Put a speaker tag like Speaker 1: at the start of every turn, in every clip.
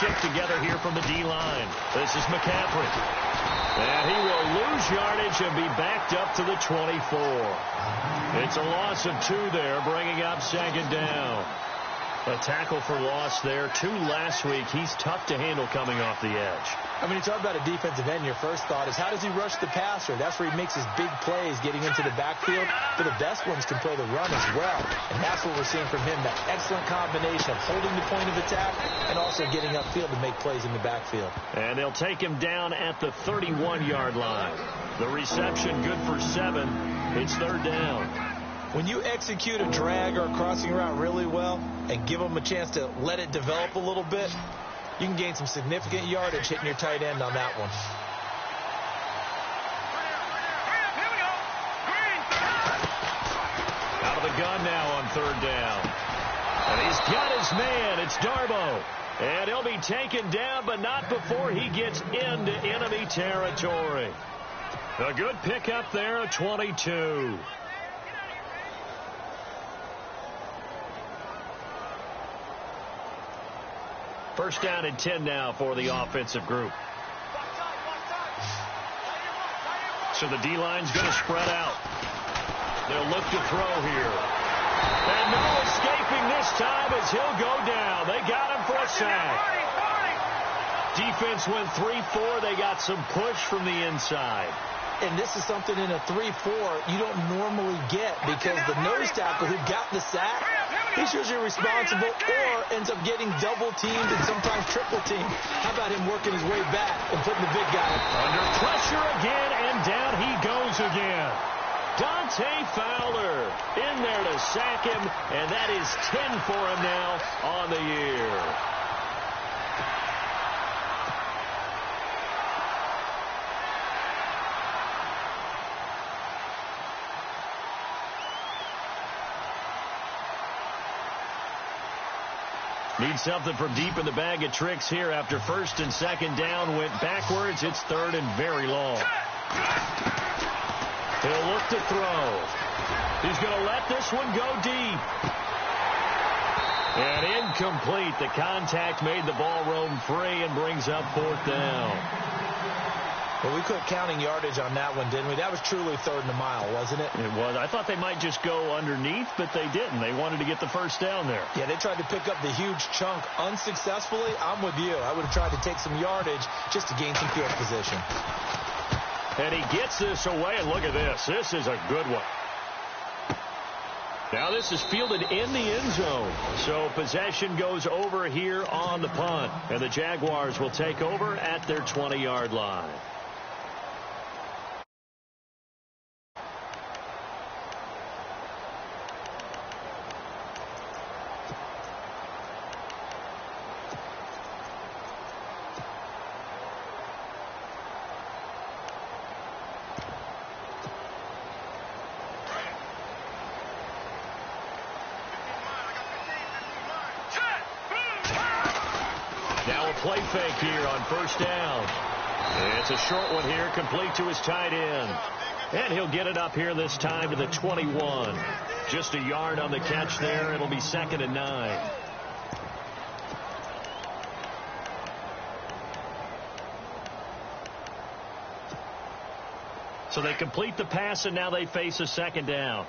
Speaker 1: chipped together here from the D-line. This is McCaffrey. And he will lose yardage and be backed up to the 24. It's a loss of 2 there, bringing up second down. A tackle for loss there. 2 last week. He's tough to handle coming off the edge.
Speaker 2: I mean, you talk about a defensive end, your first thought is, how does he rush the passer? That's where he makes his big plays, getting into the backfield. But the best ones can play the run as well. And that's what we're seeing from him, that excellent combination of holding the point of attack and also getting upfield to make plays in the backfield.
Speaker 1: And they'll take him down at the 31-yard line. The reception good for 7. It's third down.
Speaker 2: When you execute a drag or a crossing route really well and give them a chance to let it develop a little bit, you can gain some significant yardage hitting your tight end on that one.
Speaker 1: Out of the gun now on third down. And he's got his man. It's Darbo. And he'll be taken down, but not before he gets into enemy territory. A good pickup there at 22. First down and 10 now for the offensive group. So the D-line's going to spread out. They'll look to throw here. And no escaping this time as he'll go down. They got him for a sack. Defense went 3-4. They got some push from the inside.
Speaker 2: And this is something in a 3-4 you don't normally get, because the nose tackle who got the sack, he's usually responsible or ends up getting double teamed and sometimes triple teamed. How about him working his way back and putting the big guy
Speaker 1: under pressure again, and down he goes again. Dante Fowler in there to sack him, and that is 10 for him now on the year. Need something from deep in the bag of tricks here after first and second down went backwards. It's third and very long. He'll look to throw. He's going to let this one go deep. And incomplete. The contact made the ball roam free and brings up fourth down.
Speaker 2: Well, we quit counting yardage on that one, didn't we? That was truly third and a mile, wasn't it?
Speaker 1: It was. I thought they might just go underneath, but they didn't. They wanted to get the first down there.
Speaker 2: Yeah, they tried to pick up the huge chunk unsuccessfully. I'm with you. I would have tried to take some yardage just to gain some field position.
Speaker 1: And he gets this away, and look at this. This is a good one. Now this is fielded in the end zone. So possession goes over here on the punt. And the Jaguars will take over at their 20-yard line. Play fake here on first down. It's a short one here, complete to his tight end. And he'll get it up here this time to the 21. Just a yard on the catch there. It'll be second and 9. So they complete the pass, and now they face a second down.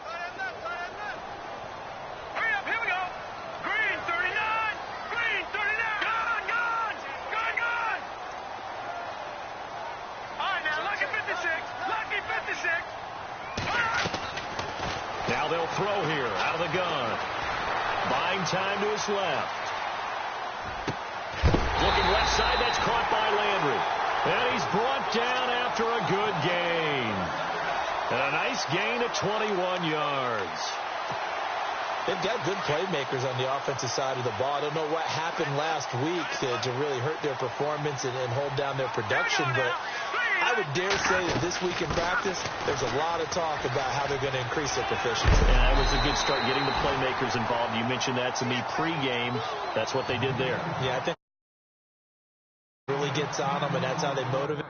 Speaker 1: Now they'll throw here out of the gun. Buying time to his left. Looking left side. That's caught by Landry. And he's brought down after a good gain. And a nice gain of 21 yards.
Speaker 2: They've got good playmakers on the offensive side of the ball. I don't know what happened last week to really hurt their performance and hold down their production, but I would dare say that this week in practice, there's a lot of talk about how they're going to increase their proficiency.
Speaker 1: And that was a good start, getting the playmakers involved. You mentioned that to me pregame. That's what they did there.
Speaker 2: Yeah, I think it really gets on them, and that's how they motivate.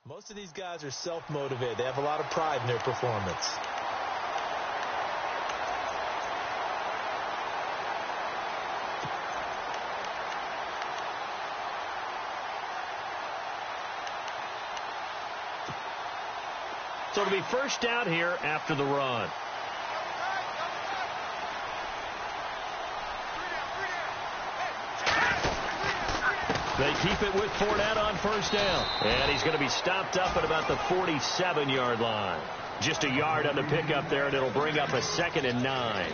Speaker 2: Most of these guys are self-motivated. They have a lot of pride in their performance.
Speaker 1: So it'll be first down here after the run. They keep it with Fournette on first down. And he's going to be stopped up at about the 47-yard line. Just a yard on the pickup there, and it'll bring up a 2nd and 9.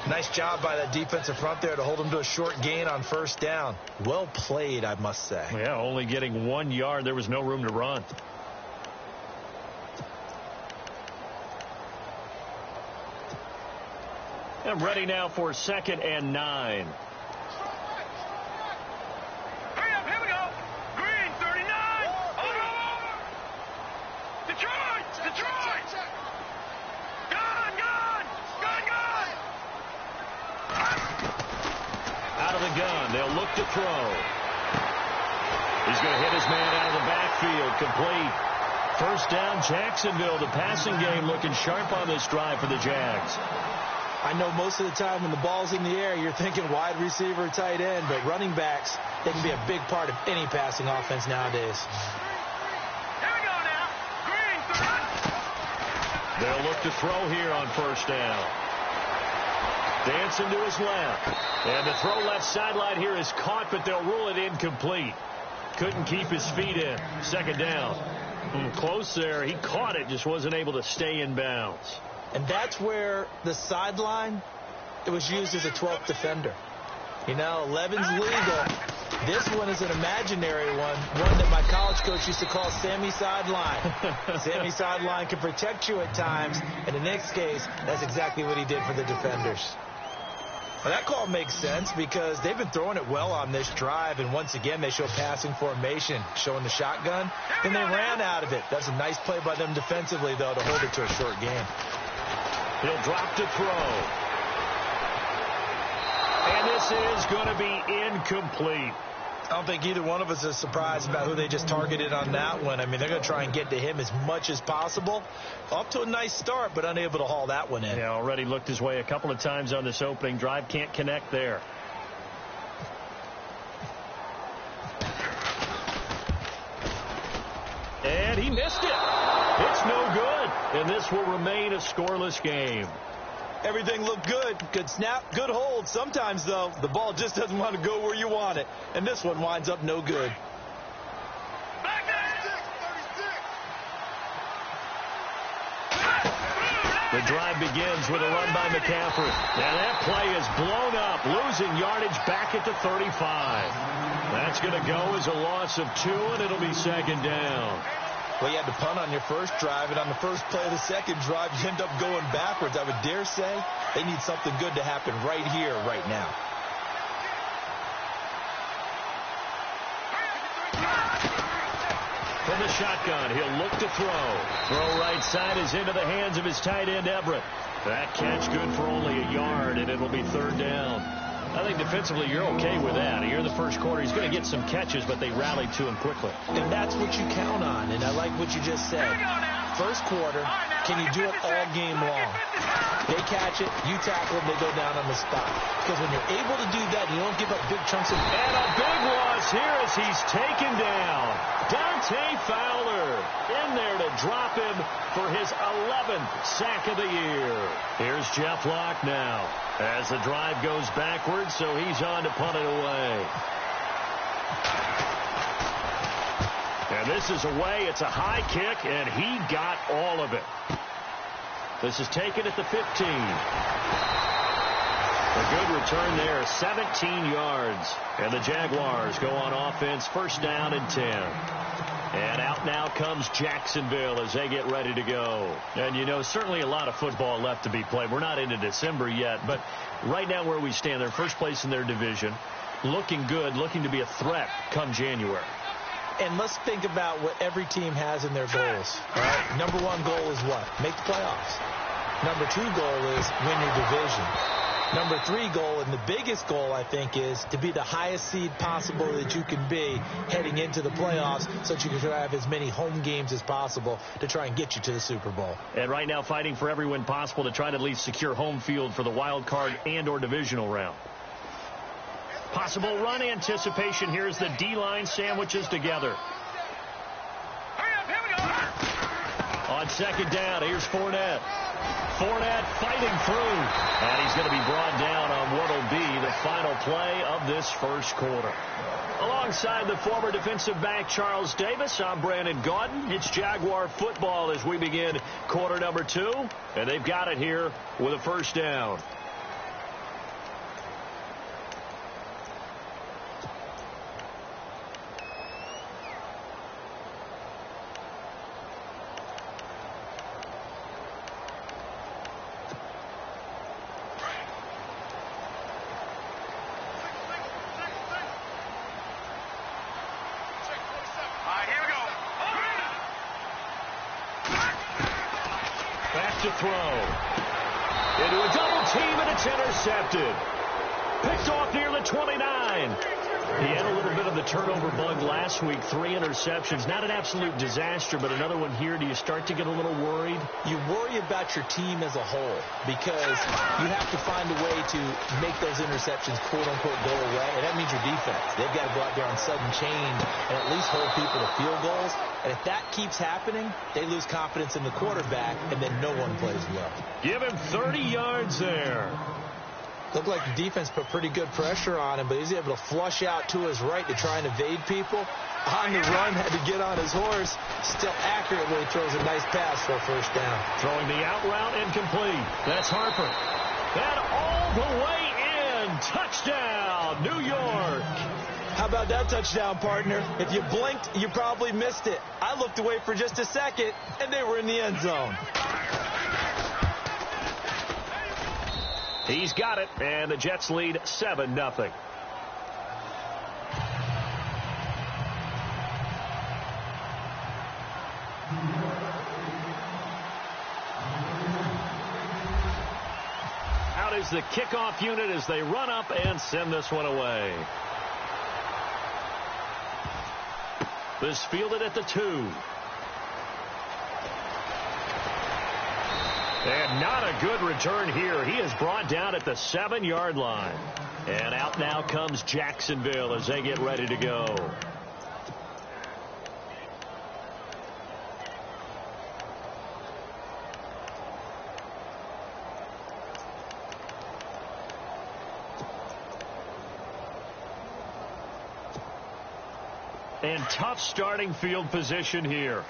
Speaker 2: Nice job by that defensive front there to hold him to a short gain on first down. Well played, I must say.
Speaker 1: Yeah, only getting 1 yard. There was no room to run. And ready now for 2nd and 9. They'll look to throw. He's going to hit his man out of the backfield. Complete. First down, Jacksonville. The passing game looking sharp on this drive for the Jags.
Speaker 2: I know most of the time when the ball's in the air, you're thinking wide receiver, tight end, but running backs, they can be a big part of any passing offense nowadays.
Speaker 3: Here we go now. Green.
Speaker 1: They'll look to throw here on first down. Dancing to his left. And the throw left sideline here is caught, but they'll rule it incomplete. Couldn't keep his feet in. Second down. Close there. He caught it, just wasn't able to stay in bounds.
Speaker 2: And that's where the sideline, it was used as a 12th defender. You know, 11's legal. This one is an imaginary one that my college coach used to call Sammy Sideline. Sammy Sideline can protect you at times, and in this case, that's exactly what he did for the defenders. Well, that call makes sense because they've been throwing it well on this drive, and once again, they show passing formation, showing the shotgun, and they ran out of it. That's a nice play by them defensively, though, to hold it to a short game.
Speaker 1: He'll drop to throw. And this is going to be incomplete.
Speaker 2: I don't think either one of us is surprised about who they just targeted on that one. I mean, they're going to try and get to him as much as possible. Off to a nice start, but unable to haul that one in.
Speaker 1: Yeah, already looked his way a couple of times on this opening drive. Can't connect there. And he missed it. It's no good. And this will remain a scoreless game.
Speaker 2: Everything looked good. Good snap, good hold. Sometimes, though, the ball just doesn't want to go where you want it. And this one winds up no good.
Speaker 1: The drive begins with a run by McCaffrey. And that play is blown up, losing yardage back at the 35. That's going to go as a loss of 2, and it'll be second down.
Speaker 2: Well, you had to punt on your first drive, and on the first play of the second drive, you end up going backwards. I would dare say they need something good to happen right here, right now.
Speaker 1: From the shotgun, he'll look to throw. Throw right side is into the hands of his tight end, Everett. That catch good for only a yard, and it'll be third down. I think defensively you're okay with that. Here in the first quarter, he's going to get some catches, but they rallied to him quickly.
Speaker 2: And that's what you count on, and I like what you just said. First quarter, can you do it all game long? They catch it, you tackle them, they go down on the spot. Because when you're able to do that, you don't give up big chunks of...
Speaker 1: And a big loss here as he's taken down. Dante Fowler in there to drop him for his 11th sack of the year. Here's Jeff Locke now as the drive goes backwards, so he's on to punt it away. And this is away. It's a high kick, and he got all of it. This is taken at the 15. A good return there, 17 yards. And the Jaguars go on offense, first down and 10. And out now comes Jacksonville as they get ready to go. And, you know, certainly a lot of football left to be played. We're not into December yet, but right now where we stand, they're first place in their division, looking good, looking to be a threat come January.
Speaker 2: And let's think about what every team has in their goals. All right? Number one goal is what? Make the playoffs. Number two goal is win your division. Number 3 goal, and the biggest goal, I think, is to be the highest seed possible that you can be heading into the playoffs so that you can have as many home games as possible to try and get you to the Super Bowl.
Speaker 1: And right now fighting for every win possible to try to at least secure home field for the wild card and or divisional round. Possible run anticipation. Here's the D-line sandwiches together. On second down, here's Fournette. Fournette fighting through, and he's going to be brought down on what will be the final play of this first quarter. Alongside the former defensive back Charles Davis, I'm Brandon Gaudin. It's Jaguar football as we begin quarter number 2, and they've got it here with a first down. To throw. Into a double team, and it's intercepted. Picked off near the 29. He had a little bit of the turnover bug last week. 3 interceptions. Not an absolute disaster, but another one here. Do you start to get a little worried?
Speaker 2: You worry about your team as a whole because you have to find a way to make those interceptions, quote-unquote, go away, and that means your defense. They've got to go out there on sudden change and at least hold people to field goals. And if that keeps happening, they lose confidence in the quarterback, and then no one plays well.
Speaker 1: Give him 30 yards there.
Speaker 2: Looked like the defense put pretty good pressure on him, but he's able to flush out to his right to try and evade people. On the run, had to get on his horse. Still accurately throws a nice pass for a first down.
Speaker 1: Throwing the out route incomplete. That's Harper. And all the way in. Touchdown, New York.
Speaker 2: How about that touchdown, partner? If you blinked, you probably missed it. I looked away for just a second, and they were in the end zone.
Speaker 1: He's got it, and the Jets lead 7-0. Out is the kickoff unit as they run up and send this one away. This fielded at the 2. And not a good return here. He is brought down at the 7-yard line. And out now comes Jacksonville as they get ready to go. And tough starting field position here.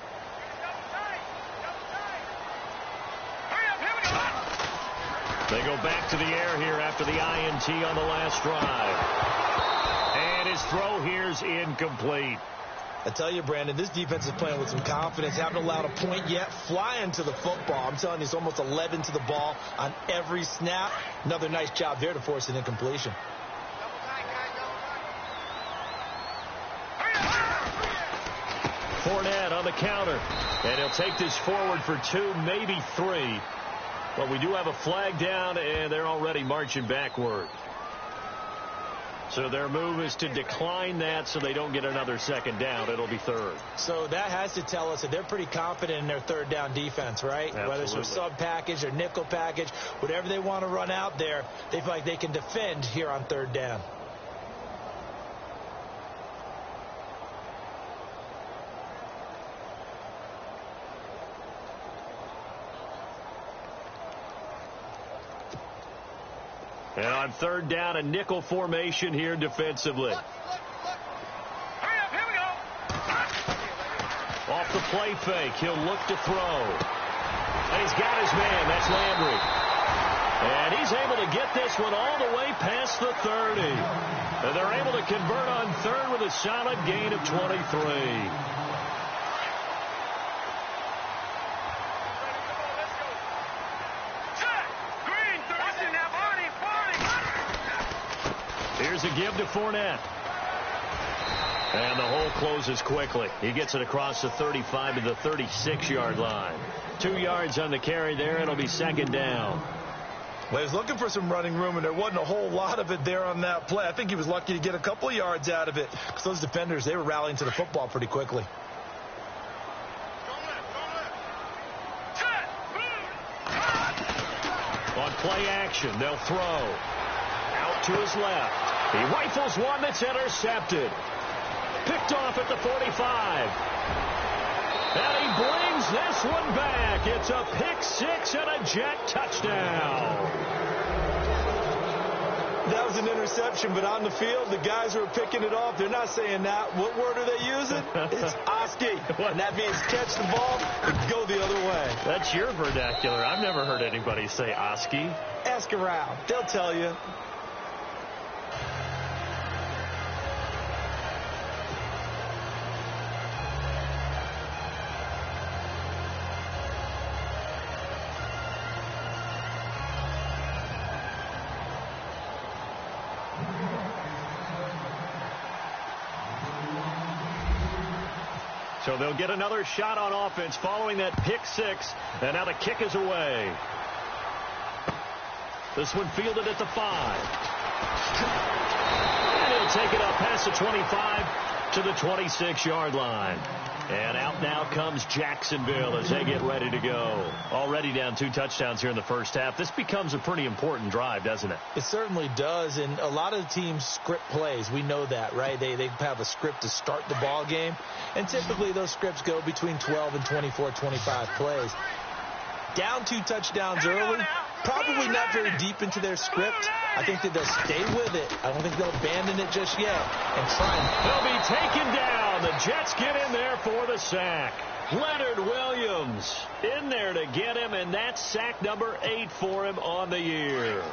Speaker 1: They go back to the air here after the INT on the last drive. And his throw here's incomplete.
Speaker 2: I tell you, Brandon, this defense is playing with some confidence. Haven't allowed a point yet. Flying to the football. I'm telling you, it's almost 11 to the ball on every snap. Another nice job there to force an incompletion.
Speaker 1: Fournette on the counter. And he'll take this forward for 2, maybe 3. But we do have a flag down, and they're already marching backward. So their move is to decline that so they don't get another second down. It'll be 3rd.
Speaker 2: So that has to tell us that they're pretty confident in their 3rd down defense, right?
Speaker 1: Absolutely.
Speaker 2: Whether it's a sub package or nickel package, whatever they want to run out there, they feel like they can defend here on 3rd down.
Speaker 1: And on 3rd down, a nickel formation here defensively.
Speaker 3: Hurry up, here we go.
Speaker 1: Off the play fake, he'll look to throw. And he's got his man, that's Landry. And he's able to get this one all the way past the 30. And they're able to convert on 3rd with a solid gain of 23. Here's a give to Fournette. And the hole closes quickly. He gets it across the 35 to the 36-yard line. 2 yards on the carry there. It'll be 2nd down.
Speaker 2: Well, he was looking for some running room, and there wasn't a whole lot of it there on that play. I think he was lucky to get a couple of yards out of it because those defenders, they were rallying to the football pretty quickly.
Speaker 1: On play action, they'll throw. Out to his left. He rifles one that's intercepted. Picked off at the 45. And he brings this one back. It's a pick six and a Jet touchdown.
Speaker 2: That was an interception, but on the field, the guys who are picking it off, they're not saying that. What word are they using? It's Oski. And that means catch the ball and go the other way.
Speaker 1: That's your vernacular. I've never heard anybody say Oski.
Speaker 2: Ask around. They'll tell you.
Speaker 1: So they'll get another shot on offense following that pick six. And now the kick is away. This one fielded at the 5. And he'll take it up past the 25 to the 26-yard line. And out now comes Jacksonville as they get ready to go. Already down 2 touchdowns here in the first half. This becomes a pretty important drive, doesn't it?
Speaker 2: It certainly does, and a lot of the teams script plays. We know that, right? They have a script to start the ball game, and typically those scripts go between 12 and 24, 25 plays. Down 2 touchdowns early, probably not very deep into their script. I think that they'll stay with it. I don't think they'll abandon it just yet and try.
Speaker 1: They'll be taken down. The Jets get in there for the sack. Leonard Williams in there to get him, and that's sack number 8 for him on the year.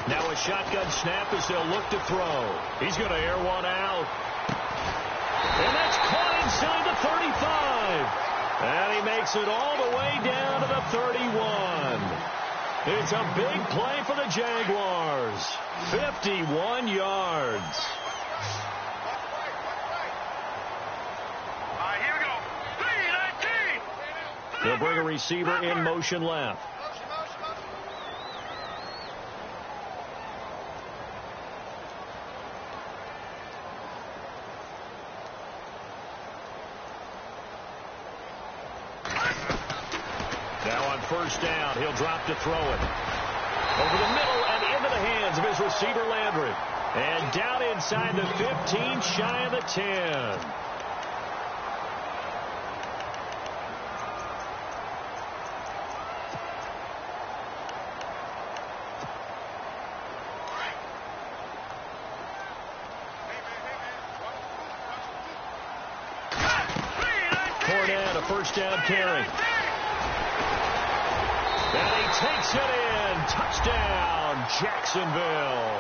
Speaker 1: Now a shotgun snap as they'll look to throw. He's going to air one out. And that's caught inside the 35. And he makes it all the way down to the 31. It's a big play for the Jaguars. 51 yards.
Speaker 3: All right, here we go. 3-19.
Speaker 1: They'll bring a receiver in motion left. First down, he'll drop to throw it. Over the middle and into the hands of his receiver, Landry. And down inside the 15, shy of the 10. Cornette, a first down carry. And he takes it in. Touchdown, Jacksonville.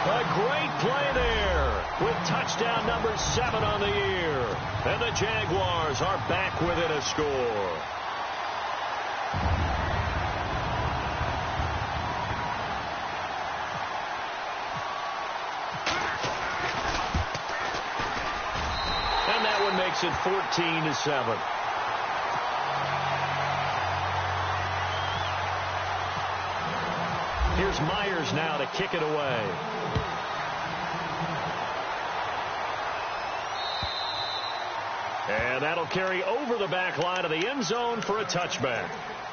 Speaker 1: A great play there with touchdown number 7 on the year. And the Jaguars are back within a score. And that one makes it 14-7. Here's Myers now to kick it away. And that'll carry over the back line of the end zone for a touchback.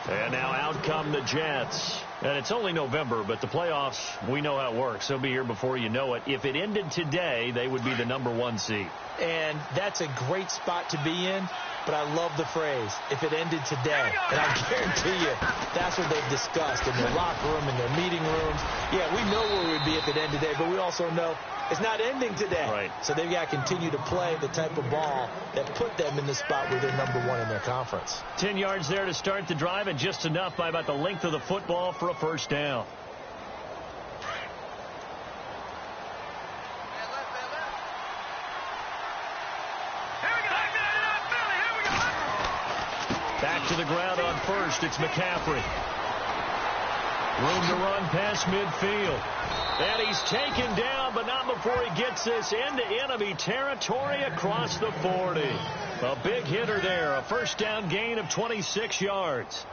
Speaker 1: And now out come the Jets. And it's only November, but the playoffs, we know how it works. They'll be here before you know it. If it ended today, they would be the number 1 seed.
Speaker 2: And that's a great spot to be in. But I love the phrase, if it ended today. And I guarantee you, that's what they've discussed in their locker room, in their meeting rooms. Yeah, we know where we'd be if it ended today, but we also know it's not ending today.
Speaker 1: Right.
Speaker 2: So they've got to continue to play the type of ball that put them in the spot where they're number 1 in their conference.
Speaker 1: 10 yards there to start the drive, and just enough by about the length of the football for a first down. Back to the ground on first. It's McCaffrey. Room to run past midfield. And he's taken down, but not before he gets this into enemy territory across the 40. A big hitter there. A first down gain of 26 yards.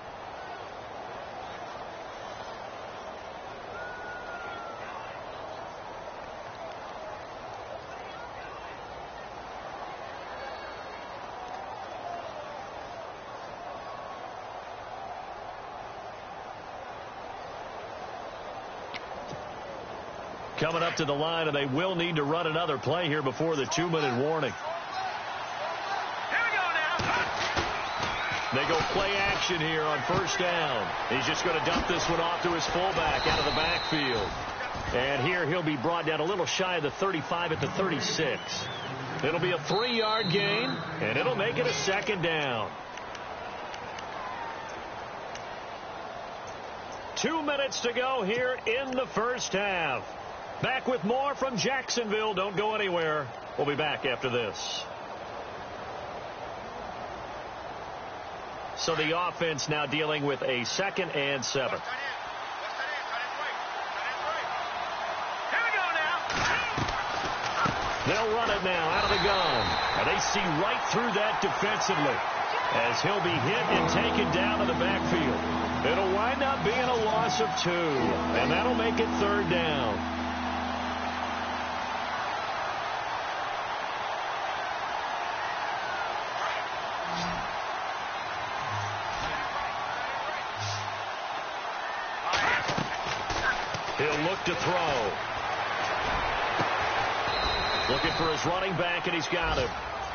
Speaker 1: Coming up to the line, and they will need to run another play here before the 2-minute warning. They go play action here on first down. He's just going to dump this one off to his fullback out of the backfield. And here he'll be brought down a little shy of the 35 at the 36. It'll be a 3-yard gain, and it'll make it a second down. 2 minutes to go here in the first half. Back with more from Jacksonville. Don't go anywhere. We'll be back after this. So the offense now dealing with a 2nd and 7. They'll run it now out of the gun. And they see right through that defensively as he'll be hit and taken down in the backfield. It'll wind up being a loss of 2, and that'll make it 3rd down. He'll look to throw. Looking for his running back, and he's got him.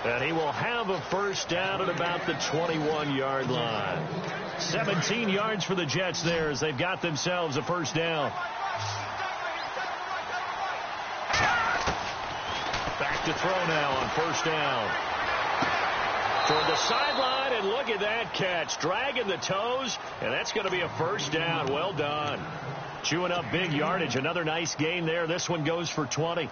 Speaker 1: And he will have a first down at about the 21-yard line. 17 yards for the Jets there as they've got themselves a first down. Back to throw now on first down. Toward the sideline, and look at that catch. Dragging the toes, and that's going to be a first down. Well done. Chewing up big yardage. Another nice gain there. This one goes for 20.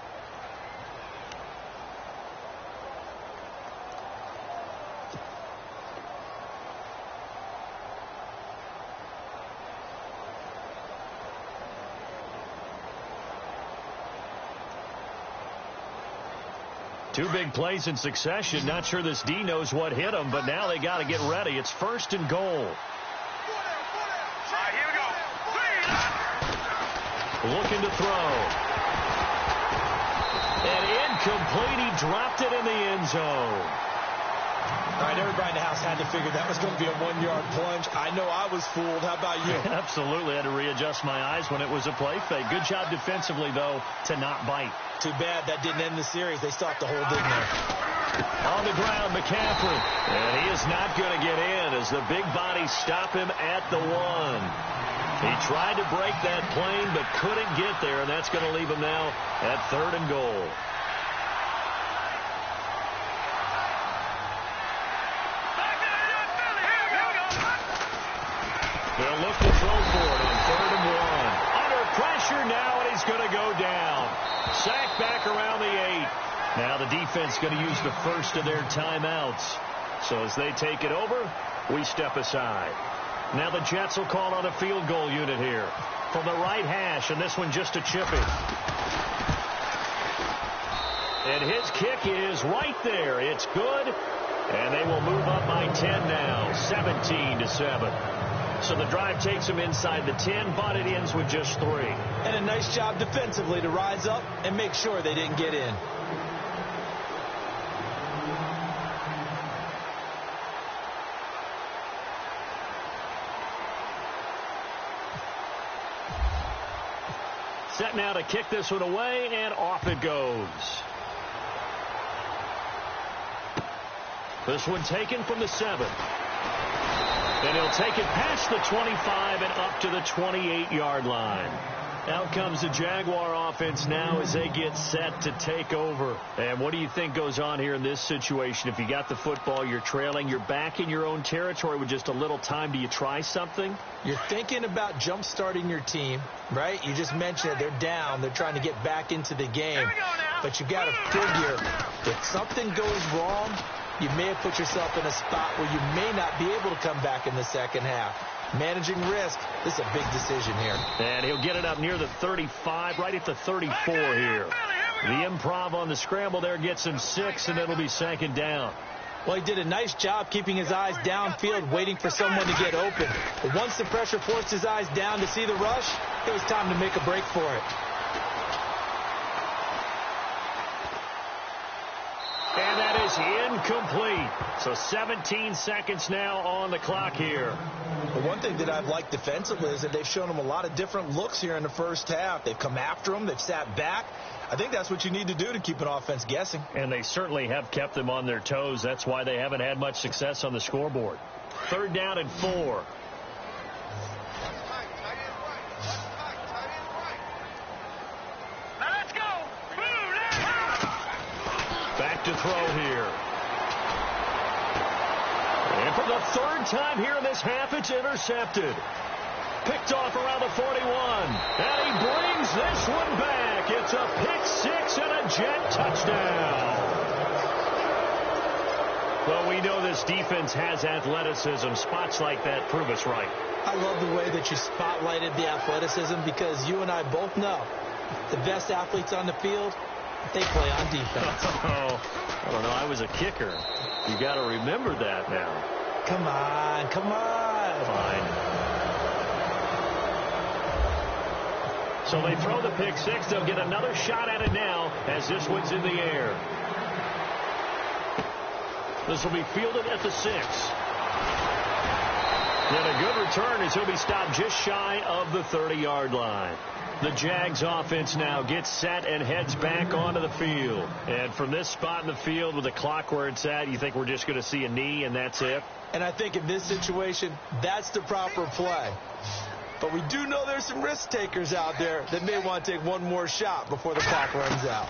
Speaker 1: Two big plays in succession. Not sure this D knows what hit him, but now they got to get ready. It's 1st and goal. Looking to throw. And incomplete. He dropped it in the end zone.
Speaker 2: All right, everybody in the house had to figure that was going to be a 1-yard plunge. I know I was fooled. How about you?
Speaker 1: Absolutely. I had to readjust my eyes when it was a play fake. Good job defensively, though, to not bite.
Speaker 2: Too bad that didn't end the series. They still have to hold in there.
Speaker 1: On the ground, McCaffrey. And he is not going to get in as the big bodies stop him at the 1. He tried to break that plane but couldn't get there, and that's going to leave him now at 3rd and goal. They'll look to throw for it on 3rd and 1. Under pressure now, and he's going to go down. Sacked back around the 8. Now the defense going to use the first of their timeouts. So as they take it over, we step aside. Now the Jets will call on a field goal unit here from the right hash, and this one just a chipping. And his kick is right there. It's good, and they will move up by 10 now, 17-7. So the drive takes them inside the 10, but it ends with just 3.
Speaker 2: And a nice job defensively to rise up and make sure they didn't get in.
Speaker 1: Set now to kick this one away, and off it goes. This one taken from the 7. And he'll take it past the 25 and up to the 28-yard line. Out comes the Jaguar offense now as they get set to take over. And what do you think goes on here in this situation? If you got the football, you're trailing, you're back in your own territory with just a little time. Do you try something?
Speaker 2: You're thinking about jump-starting your team, right? You just mentioned it. They're down. They're trying to get back into the game. But you got to figure if something goes wrong, you may have put yourself in a spot where you may not be able to come back in the second half. Managing risk. This is a big decision here.
Speaker 1: And he'll get it up near the 35, right at the 34 here. The improv on the scramble there gets him 6, and it'll be 2nd down.
Speaker 2: Well, he did a nice job keeping his eyes downfield, waiting for someone to get open. But once the pressure forced his eyes down to see the rush, it was time to make a break for it.
Speaker 1: And that is incomplete. So 17 seconds now on the clock here.
Speaker 2: But one thing that I've liked defensively is that they've shown him a lot of different looks here in the first half. They've come after him. They've sat back. I think that's what you need to do to keep an offense guessing.
Speaker 1: And they certainly have kept them on their toes. That's why they haven't had much success on the scoreboard. 3rd down and 4.
Speaker 3: Let's go.
Speaker 1: Back to throw here. And for the 3rd time here in this half, it's intercepted. Picked off around the 41. And he brings this one back. It's a pick 6 and a jet touchdown. Well, we know this defense has athleticism. Spots like that prove us right.
Speaker 2: I love the way that you spotlighted the athleticism because you and I both know the best athletes on the field, they play on defense.
Speaker 1: Oh, I don't know. I was a kicker. You got to remember that now.
Speaker 2: Come on, come on.
Speaker 1: Fine. So they throw the pick 6. They'll get another shot at it now as this one's in the air. This will be fielded at the 6. And a good return as he'll be stopped just shy of the 30-yard line. The Jags offense now gets set and heads back onto the field. And from this spot in the field with the clock where it's at, you think we're just going to see a knee and that's it?
Speaker 2: And I think in this situation, that's the proper play. But we do know there's some risk takers out there that may want to take one more shot before the clock runs out.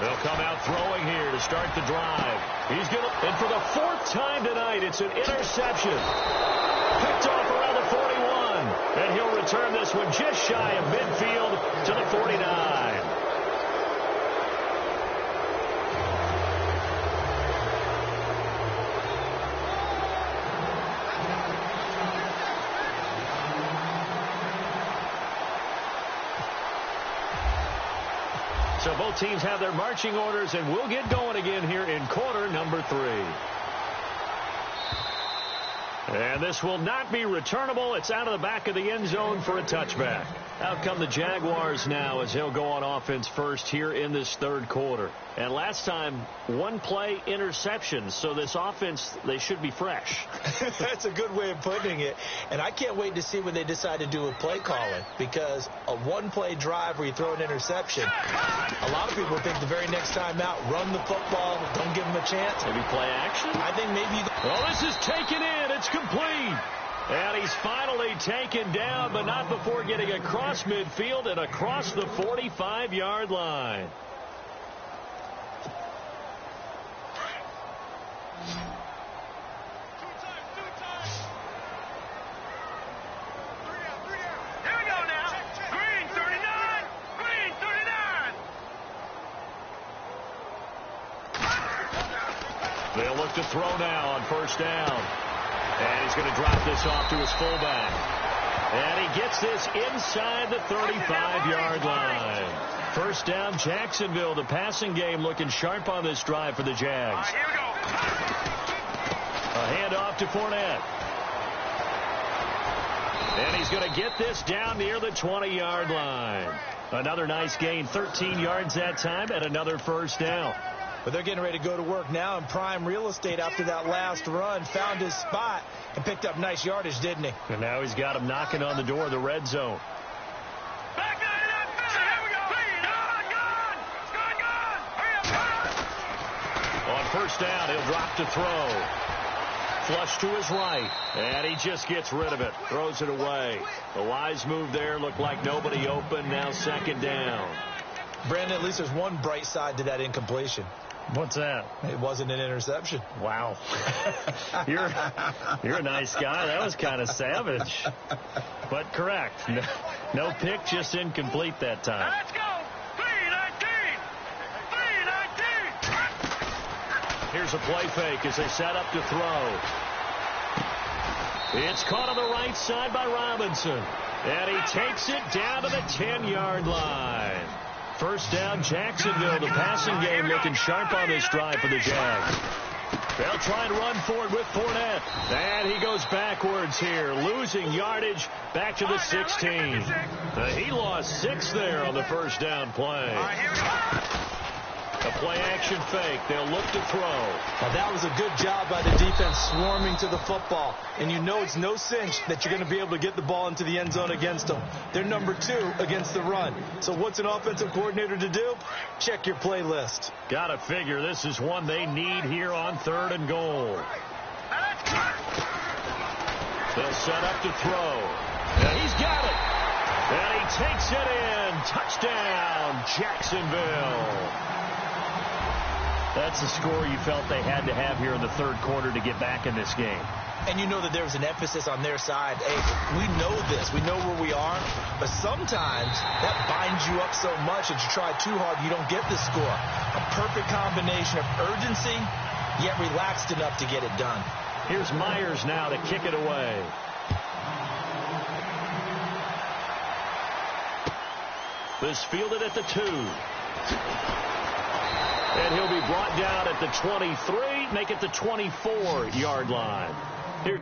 Speaker 1: They'll come out throwing here to start the drive. He's going to, and for the 4th time tonight, it's an interception. Picked off around the 41. And he'll return this one just shy of midfield to the 49. So both teams have their marching orders, and we'll get going again here in quarter number 3. And this will not be returnable. It's out of the back of the end zone for a touchback. Out come the Jaguars now as they'll go on offense first here in this 3rd quarter. And last time, 1 play interception. So this offense, they should be fresh.
Speaker 2: That's a good way of putting it. And I can't wait to see when they decide to do a play calling. Because a 1-play drive where you throw an interception, a lot of people think the very next time out, run the football, don't give them a chance.
Speaker 1: Maybe play action?
Speaker 2: I think maybe you...
Speaker 1: Well, this is taken in. It's complete. And he's finally taken down, but not before getting across midfield and across the 45-yard line.
Speaker 3: Here we go now. Green 39. Green 39.
Speaker 1: They'll look to throw now on 1st down. And he's going to drop this off to his fullback. And he gets this inside the 35-yard line. 1st down, Jacksonville. The passing game looking sharp on this drive for the Jags.
Speaker 3: Here we go.
Speaker 1: A handoff to Fournette. And he's going to get this down near the 20-yard line. Another nice gain, 13 yards that time, and another 1st down.
Speaker 2: But they're getting ready to go to work now in prime real estate after that last run. Found his spot and picked up nice yardage, didn't he?
Speaker 1: And now he's got him knocking on the door of the red zone.
Speaker 3: Back to that. Here we go. Gone.
Speaker 1: On 1st down, he'll drop to throw. Flush to his right. And he just gets rid of it. Throws it away. The wise move there. Looked like nobody open. Now 2nd down.
Speaker 2: Brandon, at least there's one bright side to that incompletion.
Speaker 1: What's that?
Speaker 2: It wasn't an interception.
Speaker 1: Wow. You're a nice guy. That was kind of savage. But correct. No pick, just incomplete that time.
Speaker 3: Let's go. 319. 319.
Speaker 1: Here's a play fake as they set up to throw. It's caught on the right side by Robinson. And he takes it down to the 10-yard line. First down, Jacksonville. The passing game looking sharp on this drive for the Jags. They'll try and run for it with Fournette. And he goes backwards here, losing yardage back to the 16. He lost 6 there on the first down play. A play-action fake. They'll look to throw.
Speaker 2: Now, that was a good job by the defense swarming to the football. And you know it's no cinch that you're going to be able to get the ball into the end zone against them. They're number 2 against the run. So what's an offensive coordinator to do? Check your playlist.
Speaker 1: Gotta figure this is one they need here on 3rd and goal. They'll set up to throw. And he's got it. And he takes it in. Touchdown, Jacksonville. That's the score you felt they had to have here in the 3rd quarter to get back in this game.
Speaker 2: And you know that there was an emphasis on their side. Hey, we know this. We know where we are. But sometimes that binds you up so much that you try too hard, you don't get the score. A perfect combination of urgency, yet relaxed enough to get it done.
Speaker 1: Here's Myers now to kick it away. This fielded at the 2. And he'll be brought down at the 23, make it the 24-yard line. Here.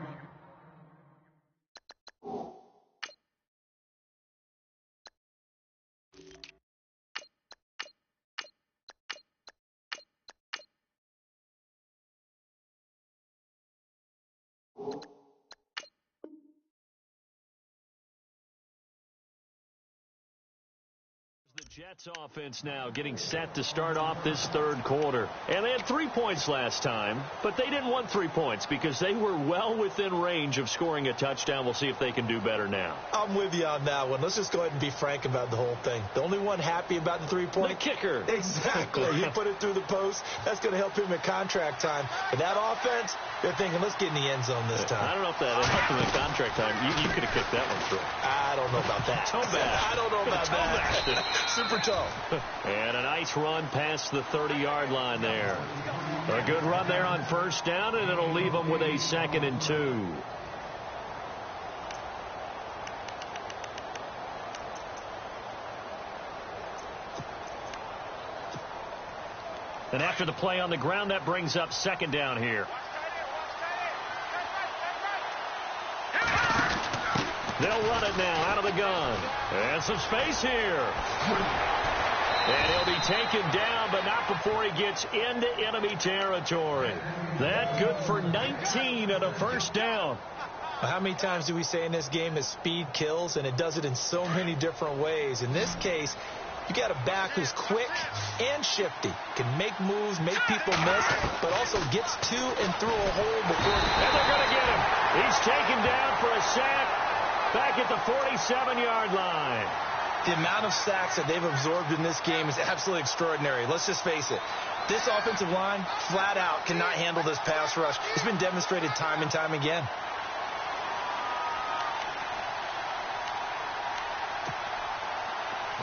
Speaker 1: The Jets offense now getting set to start off this 3rd quarter. And they had 3 points last time, but they didn't want 3 points because they were well within range of scoring a touchdown. We'll see if they can do better now.
Speaker 2: I'm with you on that one. Let's just go ahead and be frank about the whole thing. The only one happy about the 3-point?
Speaker 1: The kicker.
Speaker 2: Exactly. You put it through the post. That's going to help him at contract time. But that offense, they're thinking, let's get in the end zone this time.
Speaker 1: I don't know if that helped him at contract time. You could have kicked that one through.
Speaker 2: I don't know about that.
Speaker 1: Toe bash.
Speaker 2: I don't know about that. Super toe.
Speaker 1: And a nice run past the 30-yard line there. A good run there on first down, and it'll leave them with a 2nd and 2. And after the play on the ground, that brings up 2nd down here. They'll run it now out of the gun. And some space here. And he'll be taken down, but not before he gets into enemy territory. That good for 19 and a first down.
Speaker 2: How many times do we say in this game that speed kills, and it does it in so many different ways? In this case, you got a back who's quick and shifty, can make moves, make people miss, but also gets to and through a hole before.
Speaker 1: And they're going to get him. He's taken down for a sack back at the 47-yard line.
Speaker 2: The amount of sacks that they've absorbed in this game is absolutely extraordinary. Let's just face it. This offensive line, flat out, cannot handle this pass rush. It's been demonstrated time and time again.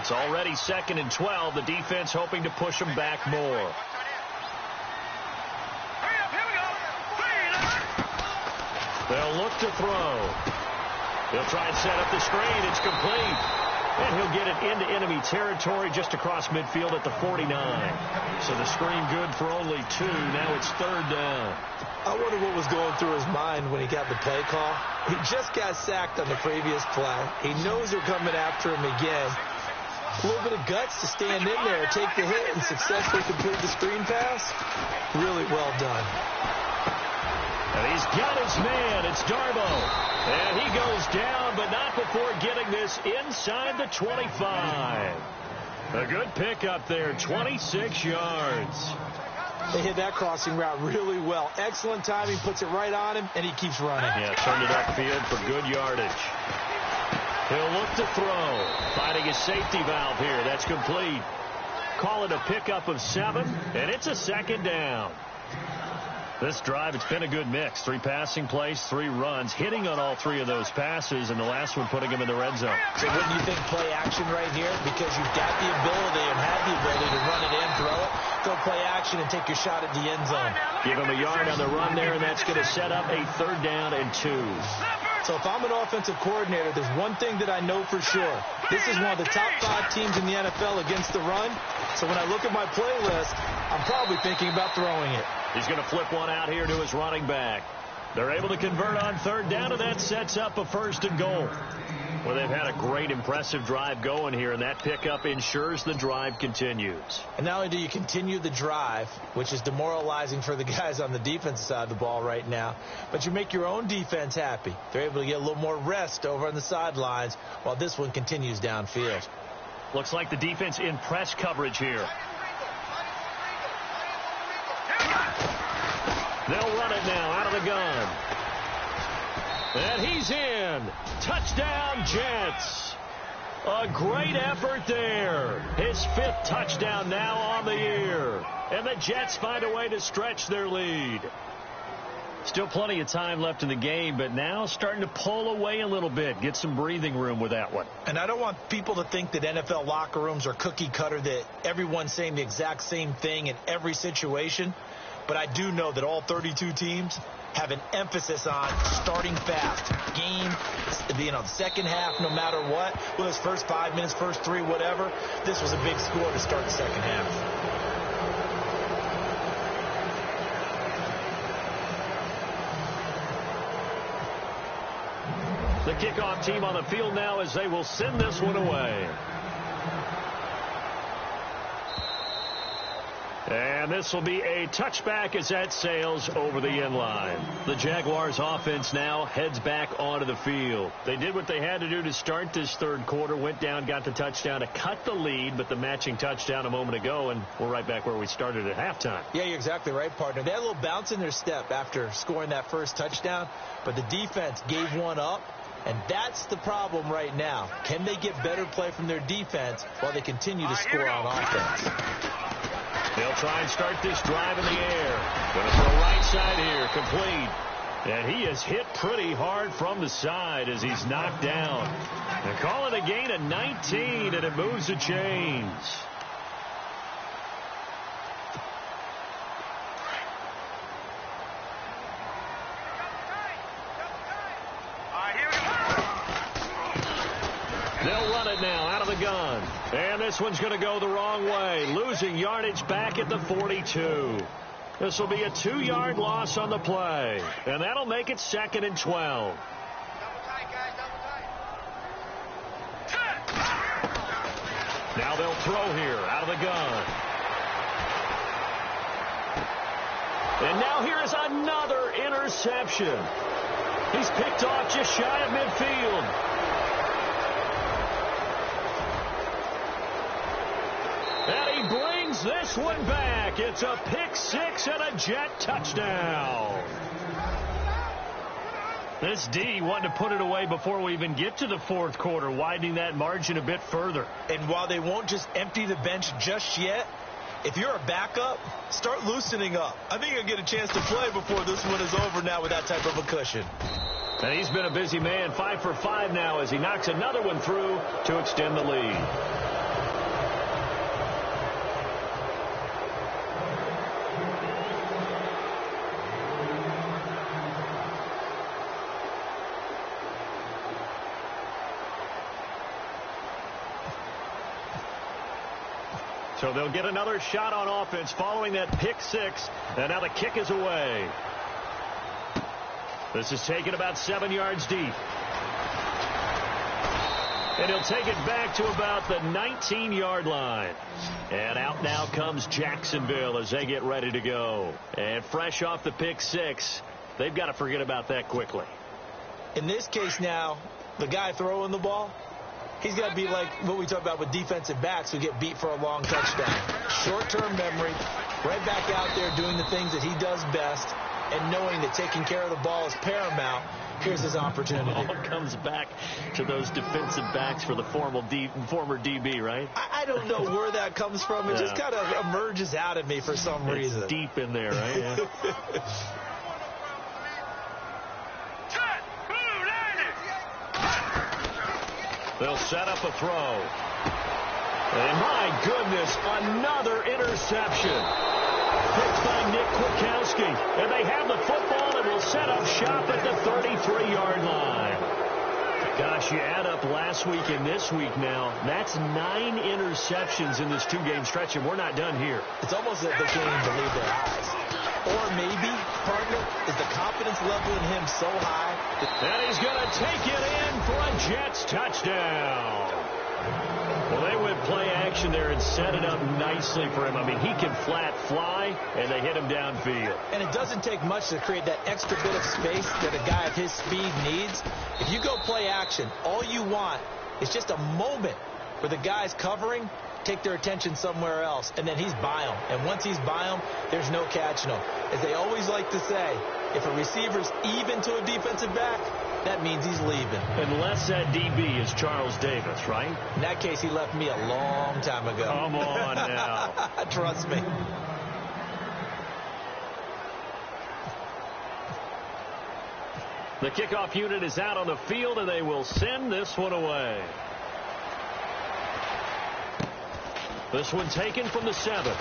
Speaker 1: It's already 2nd and 12. The defense hoping to push them back more. They'll look to throw. They'll try and set up the screen. It's complete. And he'll get it into enemy territory just across midfield at the 49. So the screen good for only 2. Now it's 3rd down.
Speaker 2: I wonder what was going through his mind when he got the play call. He just got sacked on the previous play. He knows they're coming after him again. A little bit of guts to stand in there, take the hit, and successfully complete the screen pass. Really well done.
Speaker 1: And he's got his man. It's Darbo. And he goes down, but not before getting this inside the 25. A good pickup there, 26 yards.
Speaker 2: They hit that crossing route really well. Excellent timing, puts it right on him, and he keeps running.
Speaker 1: Yeah, turned it upfield for good yardage. He'll look to throw. Finding a safety valve here. That's complete. Call it a pickup of 7, and it's a 2nd down. This drive, it's been a good mix. 3 passing plays, 3 runs, hitting on all 3 of those passes, and the last one putting him in the red zone.
Speaker 2: So wouldn't you think play action right here? Because you've got the ability and have the ability to run it in, throw it, go play action, and take your shot at the end zone.
Speaker 1: Give him a yard on the run there, and that's going to set up a 3rd down and 2.
Speaker 2: So if I'm an offensive coordinator, there's one thing that I know for sure. This is one of the top 5 teams in the NFL against the run. So when I look at my playlist, I'm probably thinking about throwing it.
Speaker 1: He's going to flip one out here to his running back. They're able to convert on 3rd down, and that sets up a 1st and goal. Well, they've had a great, impressive drive going here, and that pickup ensures the drive continues.
Speaker 2: And not only do you continue the drive, which is demoralizing for the guys on the defensive side of the ball right now, but you make your own defense happy. They're able to get a little more rest over on the sidelines while this one continues downfield.
Speaker 1: Looks like the defense in press coverage here. They'll run it now out of the gun. And he's in. Touchdown, Jets. A great effort there. His 5th touchdown now on the year. And the Jets find a way to stretch their lead. Still plenty of time left in the game, but now starting to pull away a little bit. Get some breathing room with that one.
Speaker 2: And I don't want people to think that NFL locker rooms are cookie cutter, that everyone's saying the exact same thing in every situation. But I do know that all 32 teams have an emphasis on starting fast. Game, the second half, no matter what. Well, it's first 5 minutes, first 3, whatever. This was a big score to start the second half.
Speaker 1: The kickoff team on the field now as they will send this one away. And this will be a touchback as that sails over the end line. The Jaguars offense now heads back onto the field. They did what they had to do to start this 3rd quarter, went down, got the touchdown to cut the lead, but the matching touchdown a moment ago, and we're right back where we started at halftime.
Speaker 2: Yeah, you're exactly right, partner. They had a little bounce in their step after scoring that first touchdown, but the defense gave one up, and that's the problem right now. Can they get better play from their defense while they continue to score on offense?
Speaker 1: They'll try and start this drive in the air. Going to throw right side here, complete. And he is hit pretty hard from the side as he's knocked down. They call it a gain of 19, and it moves the chains. They'll run it now out of the gun. And this one's going to go the wrong way. Losing yardage back at the 42. This will be a 2-yard loss on the play. And that'll make it 2nd and 12. Now they'll throw here out of the gun. And now here is another interception. He's picked off just shy of midfield. And he brings this one back. It's a pick 6 and a Jet touchdown. This D wanted to put it away before we even get to the 4th quarter, widening that margin a bit further.
Speaker 2: And while they won't just empty the bench just yet, if you're a backup, start loosening up. I think you'll get a chance to play before this one is over now with that type of a cushion.
Speaker 1: And he's been a busy man, 5 for 5 now as he knocks another one through to extend the lead. So they'll get another shot on offense following that pick 6. And now the kick is away. This is taken about 7 yards deep. And he'll take it back to about the 19-yard line. And out now comes Jacksonville as they get ready to go. And fresh off the pick 6, they've got to forget about that quickly.
Speaker 2: In this case now, the guy throwing the ball, he's got to be like what we talk about with defensive backs who get beat for a long touchdown. Short-term memory, right back out there doing the things that he does best, and knowing that taking care of the ball is paramount. Here's his opportunity.
Speaker 1: It all comes back to those defensive backs for the former DB, right?
Speaker 2: I don't know where that comes from. It just kind of emerges out of me for some reason.
Speaker 1: It's deep in there, right? Yeah. They'll set up a throw. And my goodness, another interception. Picked by Nick Kwiatkowski. And they have the football and will set up shop at the 33-yard line. Gosh, you add up last week and this week now. That's 9 interceptions in this 2-game stretch, and we're not done here.
Speaker 2: It's almost as if they can't even believe their eyes. Or maybe, partner, is the confidence level in him so high.
Speaker 1: And he's going to take it in for a Jets touchdown. Well, they went play action there and set it up nicely for him. I mean, he can flat fly, and they hit him downfield.
Speaker 2: And it doesn't take much to create that extra bit of space that a guy of his speed needs. If you go play action, all you want is just a moment where the guy's covering, take their attention somewhere else, and then he's by him. And once he's by him, there's no catching him. As they always like to say, if a receiver's even to a defensive back, that means he's leaving.
Speaker 1: Unless that DB is Charles Davis, right?
Speaker 2: In that case, he left me a long time ago.
Speaker 1: Come on now.
Speaker 2: Trust me.
Speaker 1: The kickoff unit is out on the field, and they will send this one away. This one taken from the 7.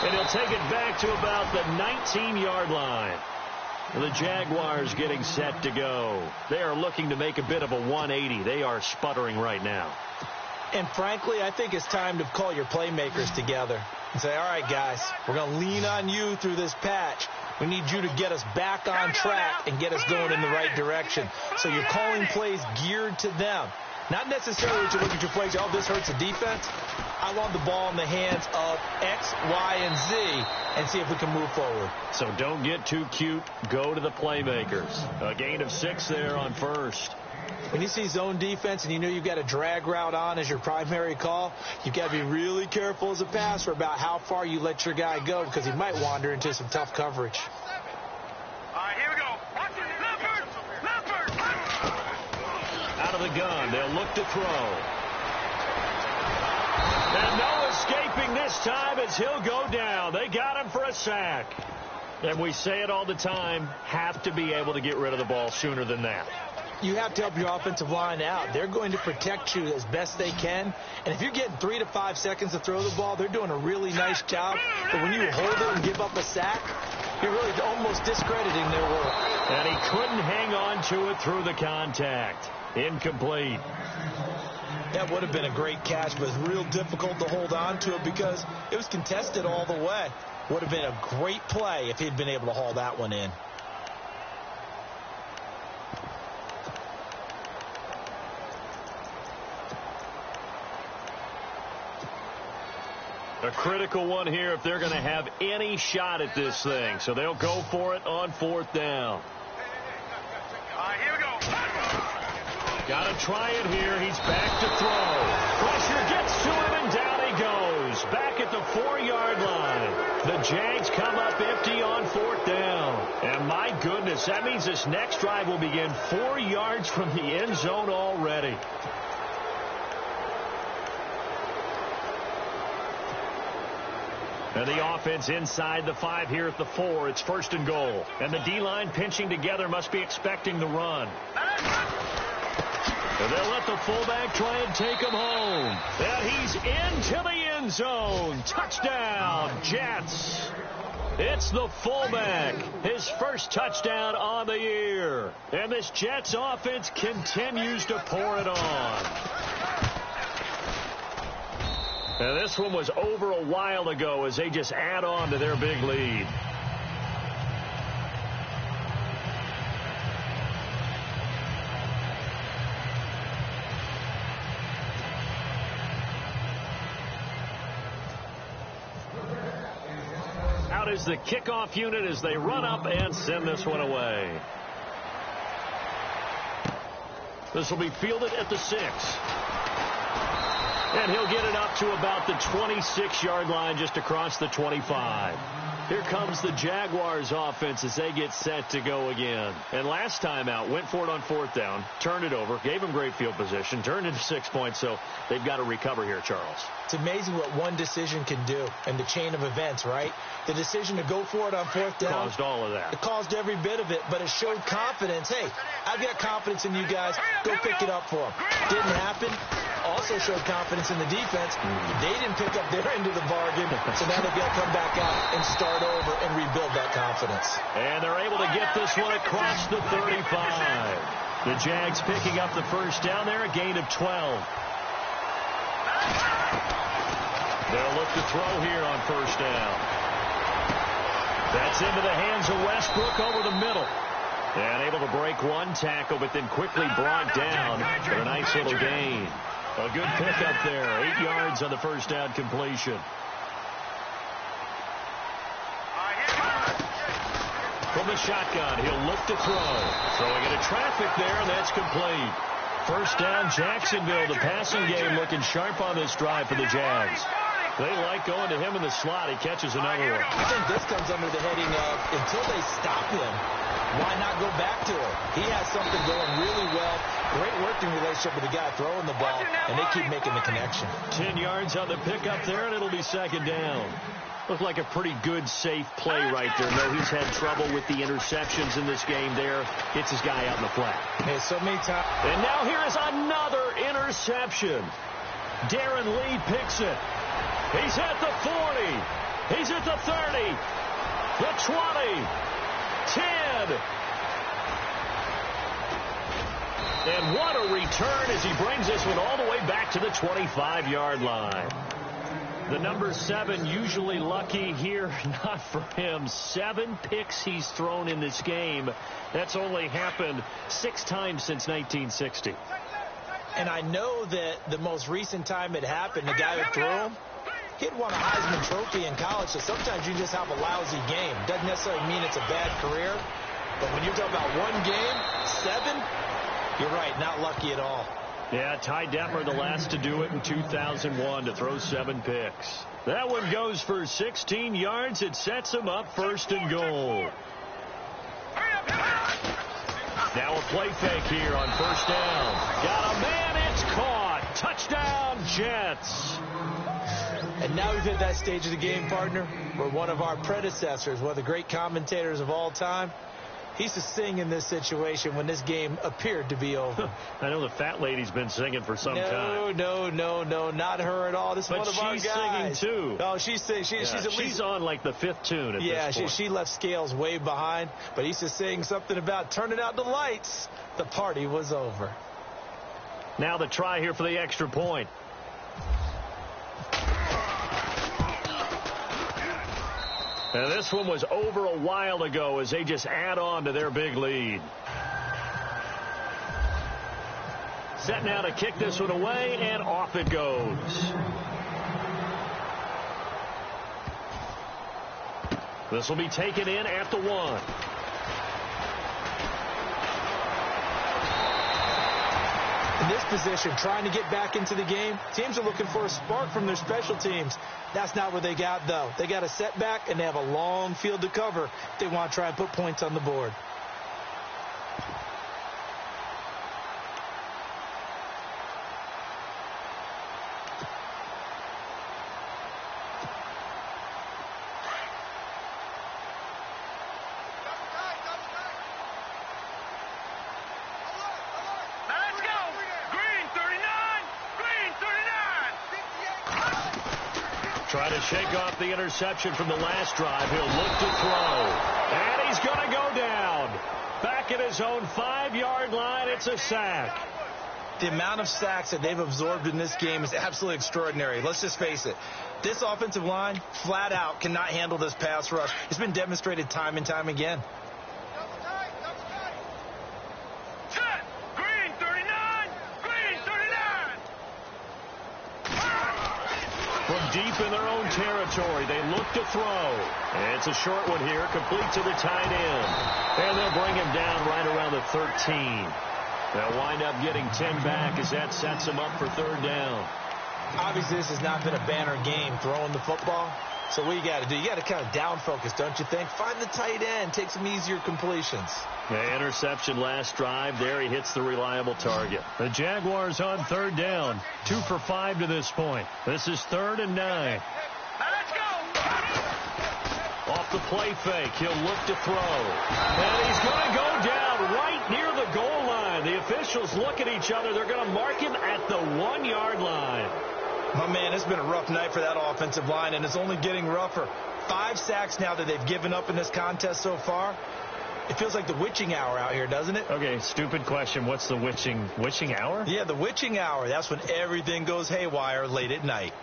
Speaker 1: And he'll take it back to about the 19-yard line. The Jaguars getting set to go. They are looking to make a bit of a 180. They are sputtering right now.
Speaker 2: And frankly, I think it's time to call your playmakers together and say, all right, guys, we're going to lean on you through this patch. We need you to get us back on track and get us going in the right direction. So you're calling plays geared to them. Not necessarily that you look at your plays, oh, this hurts the defense. I want the ball in the hands of X, Y, and Z and see if we can move forward.
Speaker 1: So don't get too cute. Go to the playmakers. A gain of 6 there on first.
Speaker 2: When you see zone defense and you know you've got a drag route on as your primary call, you've got to be really careful as a passer about how far you let your guy go because he might wander into some tough coverage.
Speaker 3: All right, here we go. Watch it. Leopard.
Speaker 1: Out of the gun. They'll look to throw. And no escaping this time as he'll go down. They got him for a sack. And we say it all the time, have to be able to get rid of the ball sooner than that.
Speaker 2: You have to help your offensive line out. They're going to protect you as best they can. And if you're getting 3 to 5 seconds to throw the ball, they're doing a really nice job. But when you hold it and give up a sack, you're really almost discrediting their work.
Speaker 1: And he couldn't hang on to it through the contact. Incomplete.
Speaker 2: That would have been a great catch, but it's real difficult to hold on to it because it was contested all the way. Would have been a great play if he'd been able to haul that one in.
Speaker 1: A critical one here if they're going to have any shot at this thing. So they'll go for it on 4th down.
Speaker 3: All right, here we go.
Speaker 1: Got to try it here. He's back to throw. Pressure gets to him, and down he goes. Back at the 4-yard line. The Jags come up empty on 4th down. And my goodness, that means this next drive will begin 4 yards from the end zone already. And the offense inside the 5 here at the 4. It's 1st and goal. And the D-line pinching together must be expecting the run. And they'll let the fullback try and take him home. And he's into the end zone. Touchdown, Jets. It's the fullback. His first touchdown on the year. And this Jets offense continues to pour it on. And this one was over a while ago as they just add on to their big lead. Out is the kickoff unit as they run up and send this one away. This will be fielded at the 6. And he'll get it up to about the 26-yard line just across the 25. Here comes the Jaguars offense as they get set to go again. And last time out, went for it on 4th down, turned it over, gave them great field position, turned into 6 points, so they've got to recover here, Charles.
Speaker 2: It's amazing what one decision can do in the chain of events, right? The decision to go for it on 4th down.
Speaker 1: Caused all of that.
Speaker 2: It caused every bit of it, but it showed confidence. Hey, I've got confidence in you guys. Go pick it up for them. Didn't happen. Also showed confidence in the defense. They didn't pick up their end of the bargain, so now they've got to come back out and start over and rebuild that confidence.
Speaker 1: And they're able to get this one across the 35. The Jags picking up the first down there, a gain of 12. They'll look to throw here on 1st down. That's into the hands of Westbrook over the middle. And able to break one tackle, but then quickly brought down for a nice little gain. A good pickup there. 8 yards on the first down completion. From the shotgun, he'll look to throw. Throwing into traffic there, and that's complete. First down, Jacksonville. The passing game looking sharp on this drive for the Jags. They like going to him in the slot. He catches another one.
Speaker 2: I think this comes under the heading of until they stop him, why not go back to him? He has something going really well. Great working relationship with the guy throwing the ball, and they keep making the connection.
Speaker 1: 10 yards on the pickup there, and it'll be 2nd down. Looked like a pretty good, safe play right there. No, he's had trouble with the interceptions in this game there. Gets his guy out in the flat.
Speaker 2: Hey, so many times.
Speaker 1: And now here is another interception. Darren Lee picks it. He's at the 40. He's at the 30. The 20. 10. And what a return as he brings this one all the way back to the 25-yard line. The number 7 usually lucky here, not for him. 7 picks he's thrown in this game. That's only happened 6 times since 1960.
Speaker 2: And I know that the most recent time it happened, the guy who threw him, he'd won a Heisman Trophy in college, so sometimes you just have a lousy game. Doesn't necessarily mean it's a bad career, but when you're talking about one game, 7, you're right, not lucky at all.
Speaker 1: Yeah, Ty Detmer, the last to do it in 2001, to throw 7 picks. That one goes for 16 yards. It sets him up 1st and goal. Now a play fake here on 1st down. Got a man, it's caught. Touchdown, Jets.
Speaker 2: And now we've hit that stage of the game, partner, where one of our predecessors, one of the great commentators of all time, he used to sing in this situation when this game appeared to be over.
Speaker 1: I know the fat lady's been singing for some time.
Speaker 2: No, not her at all. This is one of our guys.
Speaker 1: But she's singing, too.
Speaker 2: Oh, she's singing. She's
Speaker 1: on, like, the 5th tune at this point.
Speaker 2: She left Scales way behind, but he used to sing something about turning out the lights. The party was over.
Speaker 1: Now the try here for the extra point. And this one was over a while ago as they just add on to their big lead. Set now to kick this one away, and off it goes. This will be taken in at the 1.
Speaker 2: In this position, trying to get back into the game, teams are looking for a spark from their special teams. That's not what they got, though. They got a setback, and they have a long field to cover if they want to try and put points on the board.
Speaker 1: Try to shake off the interception from the last drive. He'll look to throw. And he's going to go down. Back at his own 5-yard line. It's a sack.
Speaker 2: The amount of sacks that they've absorbed in this game is absolutely extraordinary. Let's just face it. This offensive line, flat out, cannot handle this pass rush. It's been demonstrated time and time again.
Speaker 1: From deep in their own territory, they look to throw. And it's a short one here, complete to the tight end. And they'll bring him down right around the 13. They'll wind up getting 10 back as that sets them up for 3rd down.
Speaker 2: Obviously, this has not been a banner game throwing the football, So what you got to do, you got to kind of down focus, don't you think? Find the tight end, take some easier completions.
Speaker 1: Yeah, interception last drive. There he hits the reliable target. The Jaguars on third down. 2 for 5 to this point. This is 3rd and 9.
Speaker 3: Now let's go.
Speaker 1: Off the play fake, he'll look to throw. And he's going to go down right near the goal line. The officials look at each other. They're going to mark him at the 1-yard line.
Speaker 2: Oh, man, it's been a rough night for that offensive line, and it's only getting rougher. 5 sacks now that they've given up in this contest so far. It feels like the witching hour out here, doesn't it?
Speaker 1: Okay, stupid question. What's the witching hour?
Speaker 2: Yeah, the witching hour. That's when everything goes haywire late at night.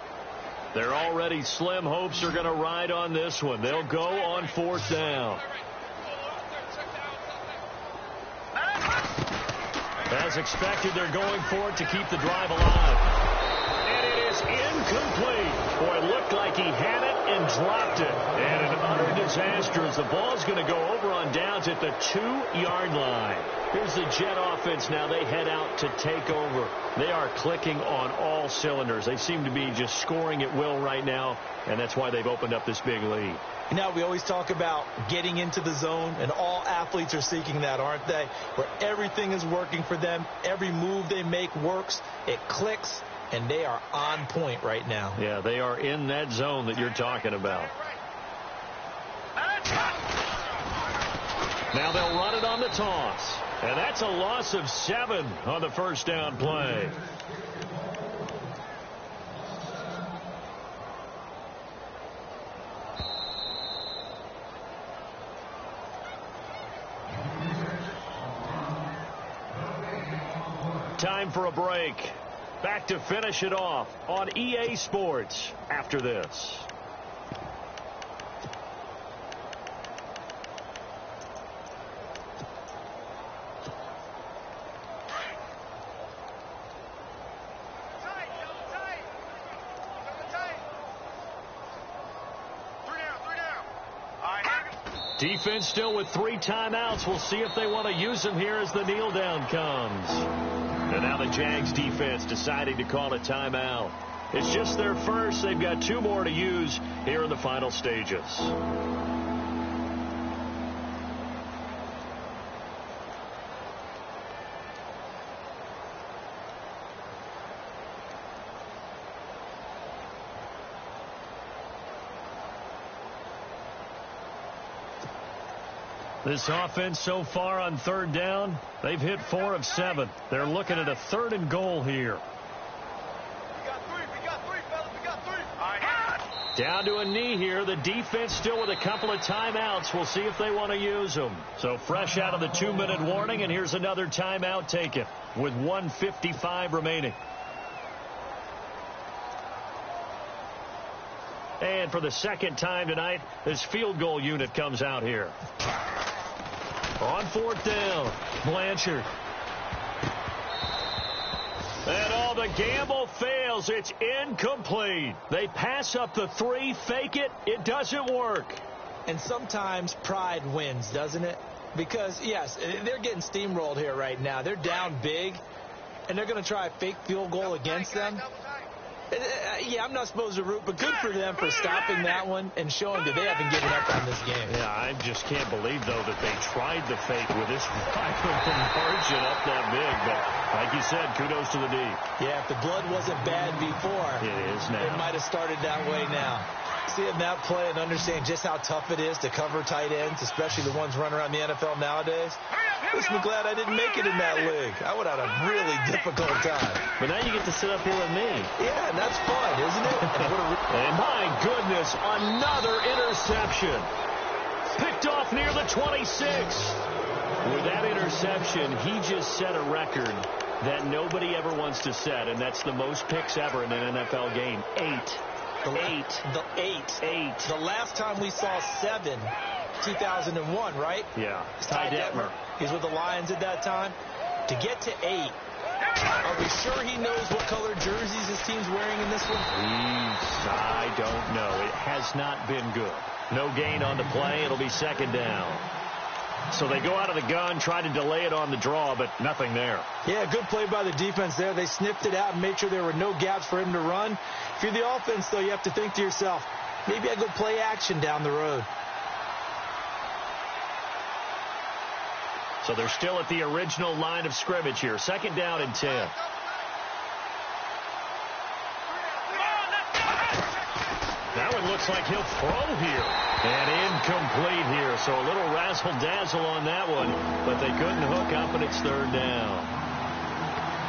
Speaker 1: They're already slim hopes are going to ride on this one. They'll go on 4th down. As expected, they're going for it to keep the drive alive. And it is incomplete. Boy, it looked like he had it and dropped it. And an utter disaster as the ball's going to go over on downs at the 2-yard line. Here's the Jet offense now. They head out to take over. They are clicking on all cylinders. They seem to be just scoring at will right now, and that's why they've opened up this big lead.
Speaker 2: You know, we always talk about getting into the zone, and all athletes are seeking that, aren't they? Where everything is working for them. Every move they make works. It clicks, and they are on point right now.
Speaker 1: Yeah, they are in that zone that you're talking about. Now they'll run it on the toss. And that's a loss of 7 on the first down play. Time for a break. Back to finish it off on EA Sports after this. Defense still with 3 timeouts. We'll see if they want to use them here as the kneel down comes. And now the Jags defense deciding to call a timeout. It's just their first. They've got 2 more to use here in the final stages. This offense so far on 3rd down, they've hit 4 of 7. They're looking at a 3rd and goal here.
Speaker 3: We got 3, fellas. We got 3. All right.
Speaker 1: Down to a knee here. The defense still with a couple of timeouts. We'll see if they want to use them. So fresh out of the 2-minute warning, and here's another timeout taken with 1:55 remaining. And for the second time tonight, this field goal unit comes out here. On 4th down, Blanchard. And all the gamble fails. It's incomplete. They pass up the 3, fake it. It doesn't work.
Speaker 2: And sometimes pride wins, doesn't it? Because, yes, they're getting steamrolled here right now. They're down big, and they're going to try a fake field goal against them. Yeah, I'm not supposed to root, but good for them for stopping that one and showing that they haven't given up on this game.
Speaker 1: Yeah, I just can't believe, though, that they tried the fake with this margin up that big. But like you said, kudos to the D.
Speaker 2: Yeah, if the blood wasn't bad before,
Speaker 1: it is now.
Speaker 2: It might have started that way now. Seeing that play and understand just how tough it is to cover tight ends, especially the ones running around the NFL nowadays. Listen, glad I didn't make it in that league. I would have had a really difficult time.
Speaker 1: But now you get to sit up here with me.
Speaker 2: Yeah, and that's fun, isn't it?
Speaker 1: And my goodness, another interception. Picked off near the 26. With that interception, he just set a record that nobody ever wants to set, and that's the most picks ever in an NFL game. 8.
Speaker 2: The last time we saw 7, 2001, right?
Speaker 1: Yeah. Ty Detmer.
Speaker 2: He's with the Lions at that time. To get to 8, are we sure he knows what color jerseys his team's wearing in this one?
Speaker 1: I don't know. It has not been good. No gain on the play. It'll be 2nd down. So they go out of the gun, try to delay it on the draw, but nothing there.
Speaker 2: Yeah, good play by the defense there. They sniffed it out and made sure there were no gaps for him to run. If you're the offense, though, you have to think to yourself, maybe I go play action down the road.
Speaker 1: So they're still at the original line of scrimmage here. 2nd down and 10. That one looks like he'll throw here. And incomplete here. So a little razzle-dazzle on that one. But they couldn't hook up, and it's 3rd down.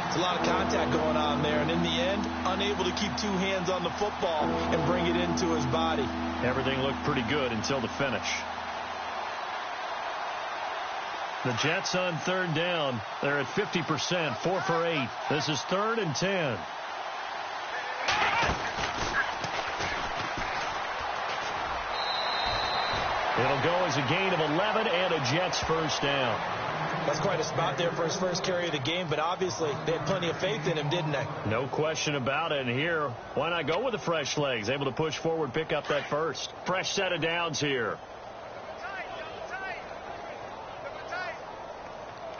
Speaker 2: It's a lot of contact going on there. And in the end, unable to keep 2 hands on the football and bring it into his body.
Speaker 1: Everything looked pretty good until the finish. The Jets on 3rd down. They're at 50%, 4 for 8. This is 3rd and 10. It'll go as a gain of 11 and a Jets 1st down.
Speaker 2: That's quite a spot there for his first carry of the game, but obviously they had plenty of faith in him, didn't they?
Speaker 1: No question about it. And here, why not go with the fresh legs? Able to push forward, pick up that first. Fresh set of downs here.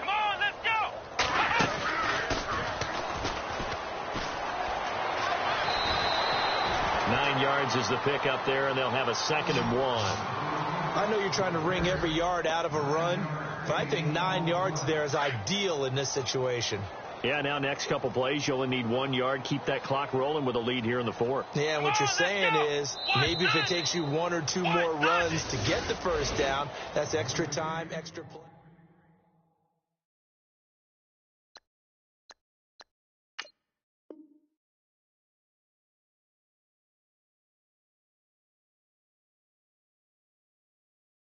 Speaker 3: Come on, let's go.
Speaker 1: 9 yards is the pickup there, and they'll have a 2nd and 1.
Speaker 2: I know you're trying to wring every yard out of a run, but I think 9 yards there is ideal in this situation.
Speaker 1: Yeah, now next couple plays, you only need 1 yard. Keep that clock rolling with a lead here in the 4th.
Speaker 2: Yeah, and what you're saying is maybe if it takes you 1 or 2 more runs to get the first down, that's extra time, extra play.